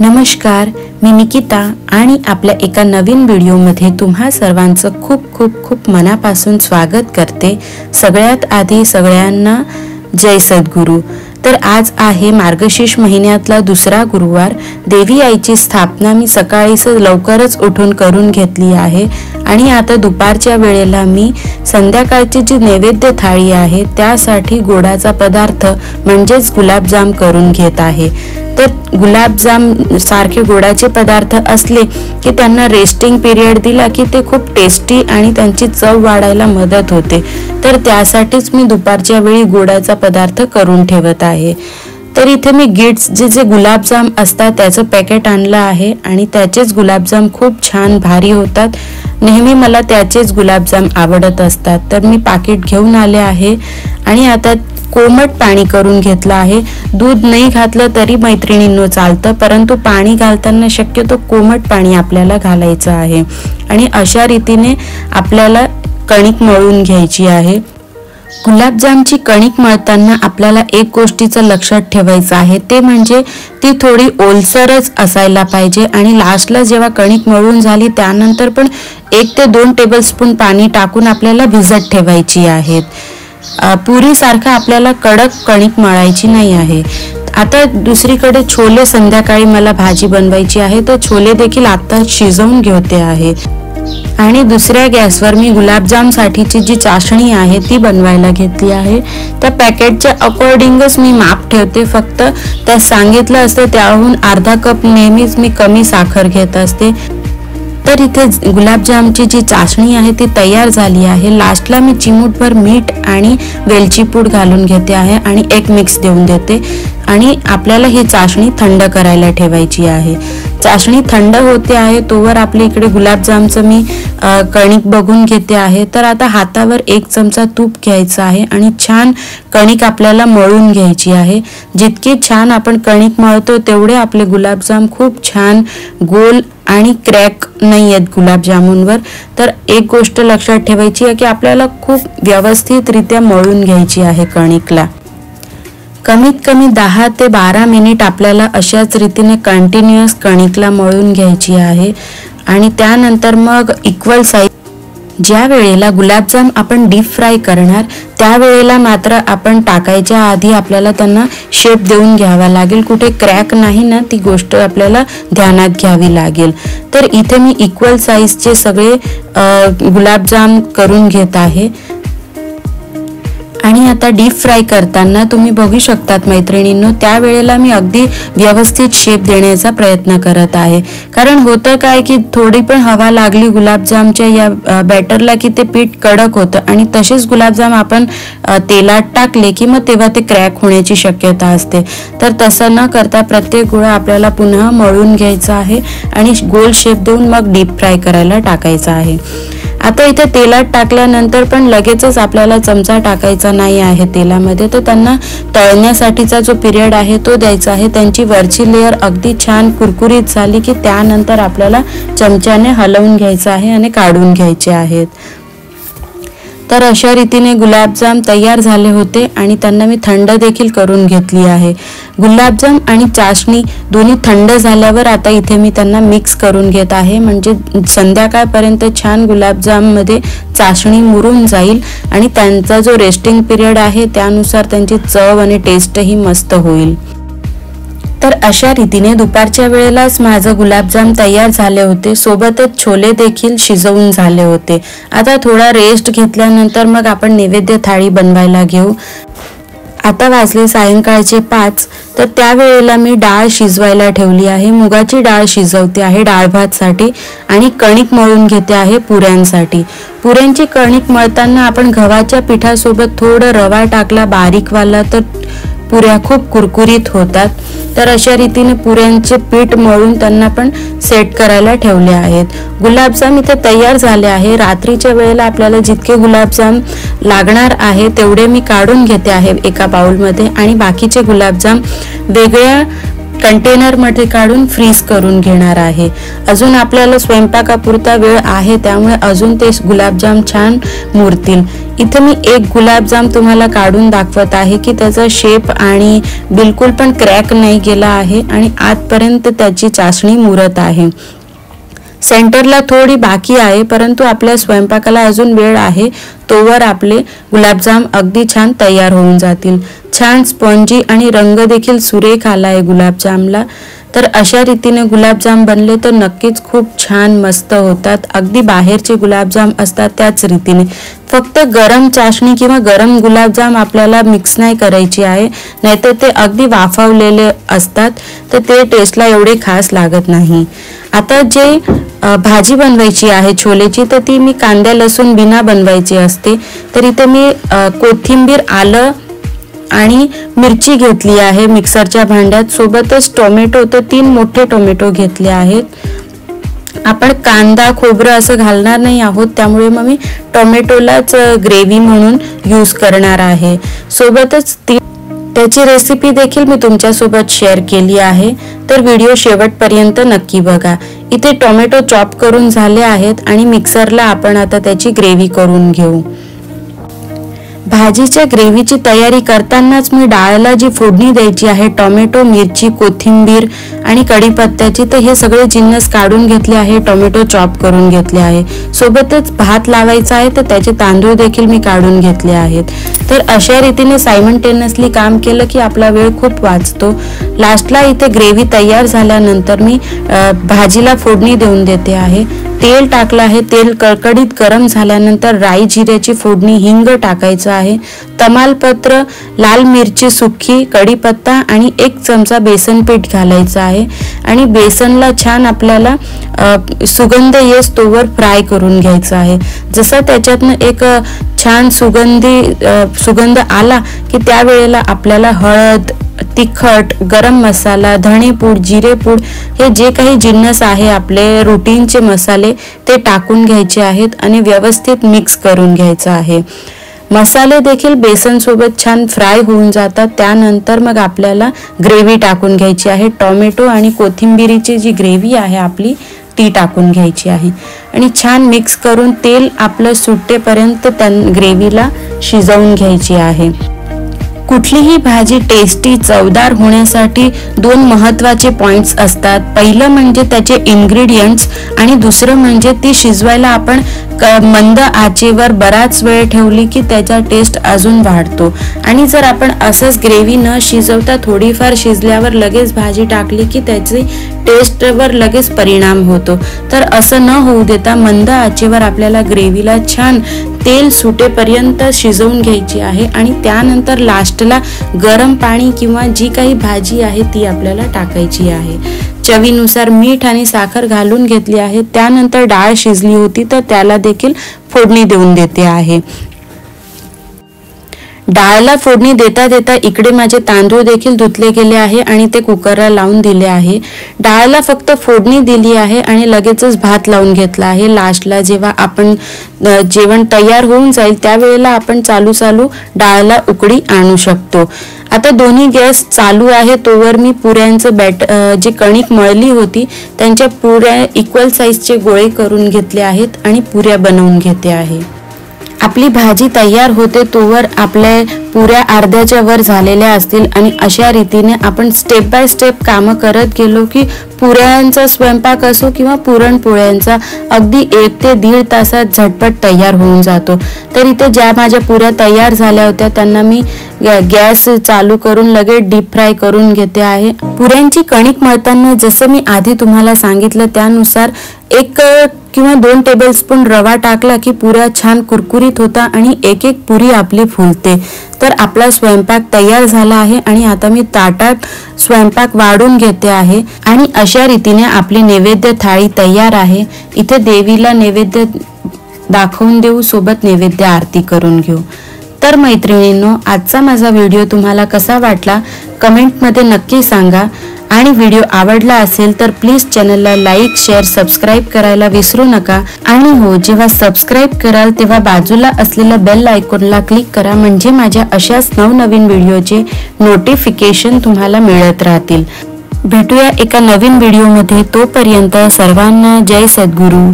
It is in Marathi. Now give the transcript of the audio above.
नमस्कार, मी निकिता आणि आपल्या एका नवीन व्हिडिओमध्ये तुम्हा सर्वांचं खूप खूप खूप मनापासून स्वागत करते। सगळ्यात आधी सगळ्यांना जय सद्गुरू। तर आज आहे मार्गशीर्ष महिन्यातला दुसरा गुरुवार। देवी आईची स्थापना मी सकाळीच लवकरच उठून करून घेतली आहे आणि आता दुपारच्या वेळेला मी संध्याकाळची जी नैवेद्य थाळी आहे त्यासाठी गोडाचा पदार्थ म्हणजेच गुलाबजाम करून घेत आहे। तर गुलाबजाम सारखे गोडाचे पदार्थ असले की त्यांना रेस्टिंग पिरियड दिला की ते खूप टेस्टी आणि त्यांची चव वाढायला मदत होते। तर त्यासाठीच मी दुपारच्या वेळी गोडाचा पदार्थ करून ठेवत आहे। तर इथे मी गिट्स जे गुलाबजाम असतात त्याचं पॅकेट आणलं आहे आणि त्याचेच गुलाबजाम खूप छान भारी होतात। नेहमी मला त्याचेच गुलाबजाम आवडत असतात। तर मी पाकिट घेऊन आले आहे आणि आता कोमट पाणी करून घेतलं आहे। दूध नाही घातलं तरी मैत्रिणींनो चालतं, परंतु पाणी घालताना शक्यतो कोमट पाणी आपल्याला घालायचं आहे आणि अशा रीतीने आपल्याला कणिक मळून घ्यायची आहे। गुलाबजामची कणिक मळताना आपल्याला एक गोष्टीचं लक्षात ठेवायचं आहे, ते म्हणजे ती थोडी ओलसरच असायला पाहिजे आणि लास्टला जेव्हा कणिक मळून झाली त्यानंतर पण 1 ते 2 टेबलस्पून पाणी टाकून आपल्याला भिजत ठेवायची आहेत। पुरी सारखं आपल्याला कडक कणिक मळायची नाही आहे। आता दुसरीकडे छोले संध्याकाळी मला भाजी बनवायची आहे, तर छोले देखील आता शिजवून घेते आहे आणि दुसऱ्या गॅसवर मी गुलाबजाम साठीची जी चाशणी आहे ती बनवायला घेतली आहे। त्या पॅकेटच्या अकॉर्डिंगच मी माप ठेवते, फक्त त्या सांगितलं असतं त्याहून अर्धा कप नेहमीच मी कमी साखर घेत असते। तर इथे गुलाबजामची जी चाशणी आहे ती तयार झाली आहे। लास्टला मी चिमूटभर मीठ आणि वेलची पूड घालून घेते आहे आणि एक मिक्स देऊन देते आणि आपल्याला ही चाशणी थंड करायला ठेवायची आहे। चाशणी थंड होते आहे तोवर आपल्या इकडे गुलाबजामचं मी कणिक बघून घेते आहे। तर आता हातावर 1 चमचा तूप घ्यायचं आहे आणि छान कणिक आपल्याला मळून घ्यायची आहे। जितके छान आपण कणिक मळतो तेवढे आपले गुलाबजाम खूप छान गोल आणि क्रॅक नाही आहेत गुलाबजामुनवर। तर एक गोष्ट लक्षात ठेवायची आहे की आपल्याला खूप व्यवस्थितरित्या मळून घ्यायची आहे कणिकला। कमीत कमी 10 ते 12 मिनिट आपल्याला अशाच रीतीने कंटिन्युअस कणिकला मळून घ्यायची आहे आणि त्यानंतर मग इक्वल साइज ज्या वेळेला गुलाबजाम आपण डीप फ्राय करणार त्यावेळेला मात्र आपण टाकायच्या आधी आपल्याला त्यांना शेप देऊन घ्यावा लागेल, कुठे क्रॅक नाही ना ती गोष्ट आपल्याला ध्यानात घ्यावी लागेल। तर इथे मी इक्वल साइजचे सगळे गुलाबजाम करून घेत आहे आणि आता डीप फ्राय करताना तुम्ही बघू शकतात मैत्रिणींनो, त्यावेळेला मी अगदी व्यवस्थित शेप देण्याचा प्रयत्न करत आहे। कारण होतं काय की थोडी पण हवा लागली गुलाबजामच्या या बॅटरला की ते पीठ कडक होतं आणि तसेच गुलाबजाम आपण तेलात टाकले की मग तेव्हा ते क्रॅक होण्याची शक्यता असते। तर तसं न करता प्रत्येक गोळा आपल्याला पुन्हा मळून घ्यायचा आहे आणि गोल शेप देऊन मग डीप फ्राय करायला टाकायचा आहे। आता इथे तेलात टाकल्यानंतर पण लगेचच आपल्याला चमचा टाकायचा नाही आहे तेलामध्ये, तर त्यांना तळण्यासाठीचा जो पिरियड आहे तो द्यायचा आहे। त्यांची वरची लेयर अगदी छान कुरकुरीत झाली की त्यानंतर आपल्याला चमच्याने हलवून घ्यायचं आहे आणि काढून घ्यायचे आहेत। तर अशा रीतीने गुलाबजाम तयार झाले होते आणि त्यांना मी थंड देखील करून घेतली आहे। गुलाबजाम आणि चाशणी दोन्ही थंड झाल्यावर आता इथे मी त्यांना मिक्स करून घेत आहे, म्हणजे संध्याकाळपर्यंत छान गुलाबजाम मध्ये चाशणी मुरून जाईल आणि त्यांचा जो रेस्टिंग पिरियड आहे त्यानुसार त्यांची चव आणि टेस्टही मस्त होईल। तर अशा रीतीने दुपारच्या वेळेलाच माझं गुलाबजाम तयार झाले होते, सोबतच छोले देखील शिजवून झाले होते। आता थोडा रेस्ट घेतल्यानंतर मग आपण नैवेद्य थाळी बनवायला घेऊ। आता वाजले सायंकाळचे 5, तर त्यावेळेला मी डाळ शिजवायला ठेवली आहे। मुगाची डाळ शिजवते आहे डाळ भातसाठी आणि कणिक मळून घेते आहे पुऱ्यांसाठी। पुऱ्यांची कणिक मळताना आपण गव्हाच्या पिठासोबत थोडं रवा टाकला बारीकवाला तर पुऱ्या खूप कुरकुरीत होतात। तर अशा रीतीने पुऱ्यांचे पीठ मळून त्यांना पण सेट करायला ठेवले आहेत। गुलाबजाम इथे तयार झाले आहे। रात्रीच्या वेळेला आपल्याला जितके गुलाबजाम लागणार आहे तेवढे मी काढून घेते आहे एका बाउलमध्ये आणि बाकीचे गुलाबजाम वेगळ्या कंटेनरमध्ये काढून फ्रीज करून घेणार आहे। अजून आपल्याला स्वयंपाकापुरता वेळ आहे, त्यामुळे अजून ते गुलाबजाम छान मुरतील। इथे मी एक गुलाबजाम तुम्हाला काढून दाखवत आहे की त्याचा शेप आणि बिलकुल पण क्रॅक नाही गेला आहे आणि आतपर्यंत त्याची चाशणी मुरत आहे। सेंटरला थोडी बाकी आहे, परंतु आपल्या स्वयंपाकाला अजून वेळ आहे, तोवर आपले गुलाबजाम अगदी छान तयार होऊन जातील। छान स्पॉन्जी आणि रंग देखील सुरेख आला आहे गुलाबजामला। तर अशा रीतीने गुलाबजाम बनले तर नक्कीच खूप छान मस्त होतात। अगदी बाहेरचे गुलाबजाम असतात त्याच रीतीने, फक्त गरम चाशणी किंवा गरम गुलाबजाम आपल्याला मिक्स नाही करायची आहे, नाहीतर ते अगदी वाफवलेले असतात, तर ते टेस्टला एवढे खास लागत नाही। आता जे भाजी बनवायची आहे छोलेची, तर ती मी कांदा लसूण बिना बनवायची असते। तर इथे मी कोथिंबीर, आलं आणि मिरची घेतली आहे मिक्सरच्या भांड्यात, सोबतच टोमॅटो, तर 3 मोठे टोमॅटो घेतले आहेत। आपण कांदा खोबरं असं घालणार नाही आहोत, त्यामुळे मग मी टोमॅटोलाच ग्रेव्ही म्हणून यूज करणार आहे। सोबतच त्याची रेसिपी देखील मी तुमच्या सोबत शेअर केली आहे, तर व्हिडिओ शेवटपर्यंत नक्की बघा। इथे टोमॅटो चॉप करून झाले आहेत आणि मिक्सरला आपण आता त्याची ग्रेव्ही करून घेऊ। भाजीच्या ग्रेव्हीची तयारी करतानाच मी डाळला जी फोडणी द्यायची आहे, टोमॅटो, मिरची, कोथिंबीर आणि कढीपत्त्याची, तर हे सगळे जिन्नस काढून घेतले आहे, टोमॅटो चॉप करून घेतले आहे। सोबतच भात लावायचा आहे, तर त्याचे तांदूळ देखील मी काढून घेतले आहेत। तर अशा रीतीने सायमल्टेनियसली काम केलं की आपला वेळ खूप वाचतो। लास्टला इथे ग्रेव्ही तयार झाल्यानंतर मी भाजीला फोडणी देऊन देते आहे। तेल टाकलं आहे, तेल कडकडीत गरम झाल्यानंतर राई जिऱ्याची फोडणी, हिंग टाकायचं आहे, तमालपत्र, लाल मिरची सुकी, कढीपत्ता आणि 1 चमचा बेसन पीठ घालायचं आहे आणि बेसनला छान आपल्याला सुगंध येस तोवर फ्राय करून घ्यायचं आहे। जसं त्याच्यातनं एक छान सुगंध आला की त्यावेळेला आपल्याला हळद, तिखट, गरम मसाला, धणेपूड, जिरेपूड, हे जे काही जिन्नस आहे आपले रुटीनचे मसाले, ते टाकून घ्यायचे आहेत आणि व्यवस्थित मिक्स करून घ्यायचं आहे। मसाले देखील बेसन सोबत छान फ्राय होऊन जातात, त्यानंतर मग आपल्याला ग्रेव्ही टाकून घ्यायची आहे। टोमॅटो आणि कोथिंबीरीची जी ग्रेव्ही आहे आपली, ती टाकून घ्यायची आहे आणि छान मिक्स करून तेल आपलं सुटेपर्यंत त्या ग्रेव्हीला शिजवून घ्यायची आहे। कुठलीही भाजी टेस्टी चवदार होण्यासाठी 2 महत्त्वाचे पॉइंट्स असतात। पहिलं म्हणजे त्याचे इन्ग्रेडियंट्स आणि दुसरं म्हणजे ती शिजवायला आपण मंद आचेवर बराच वेळ ठेवली की त्याचा टेस्ट अजून वाढतो आणि जर आपण असंच ग्रेव्ही न शिजवता थोडीफार शिजल्यावर लगेच भाजी टाकली की त्याची टेस्टवर लगेच परिणाम होतो। तर असं न होऊ देता मंद आचेवर आपल्याला ग्रेव्हीला छान तेल सुटेपर्यंत शिजवून घ्यायची आहे आणि त्यानंतर लास्टला गरम पाणी किंवा जी काही भाजी आहे ती आपल्याला टाकायची आहे। चवीनुसार मीठ आणि साखर घालून घेतली आहे। त्यानंतर डाळ शिजली होती तर त्याला देखील फोडणी देऊन देते आहे। डाळला फोडणी देता देता इकडे माझे तांदूळ देखील धुतले गेले आहे आणि ते कुकरला लावून दिले आहे। डाळला फक्त फोडणी दिली आहे आणि लगेचच भात लावून घेतला आहे। लास्टला जेव्हा आपण जेवण तयार होऊन जाईल त्यावेळेला आपण चालू डाळला उकळी आणू शकतो। आता दोन्ही गॅस चालू आहे, तोवर मी पुऱ्यांचं जे कणिक मळली होती त्यांच्या पुऱ्या इक्वल साईजचे गोळे करून घेतले आहेत आणि पुऱ्या बनवून घेते आहे। आपली भाजी तयार होते तोवर आपल्या पुऱ्या अर्ध्याच्या वर झालेल्या असतील आणि अशा रीतीने आपण स्टेप बाय स्टेप कामं करत गेलो की पुऱ्यांचा स्वयंपाक असो किंवा पुरणपोळ्यांचा अगदी 1 ते 1.5 तासात झटपट तयार होऊन जातो। तर इथे ज्या माझ्या पुऱ्या तयार झाल्या होत्या त्यांना मी गॅस चालू करून लगेच डीप फ्राय करून घेते आहे। पुऱ्यांची कणिक मळताना जसं मी आधी तुम्हाला सांगितलं त्यानुसार 1 किंवा 2 टेबलस्पून रवा टाकला की पुऱ्या छान कुरकुरीत होता आणि एक पुरी आपली फुलते। तर आपला स्वयंपाक तयार झाला आहे आणि आता मी ताटात स्वयंपाक वाढून घेते आहे आणि अशा रीतीने आपली नैवेद्य थाळी तयार आहे। इथे देवीला नैवेद्य दाखवून देऊ, सोबत नैवेद्य आरती करून घेऊ। तर मैत्रिणींनो, आजचा माझा व्हिडिओ तुम्हाला कसा वाटला कमेंटमध्ये नक्की सांगा आणि व्हिडिओ आवडला असेल तर प्लीज चॅनलला लाईक, शेअर, सबस्क्राईब करायला विसरू नका आणि हो, जेव्हा सबस्क्राईब कराल तेव्हा बाजूला असलेल्या बेल आयकॉनला क्लिक करा, म्हणजे माझ्या अशाच नवनवीन व्हिडिओचे नोटिफिकेशन तुम्हाला मिळत राहतील। भेटूया एका नवीन व्हिडिओमध्ये. तोपर्यंत सर्वांना जय सद्गुरू.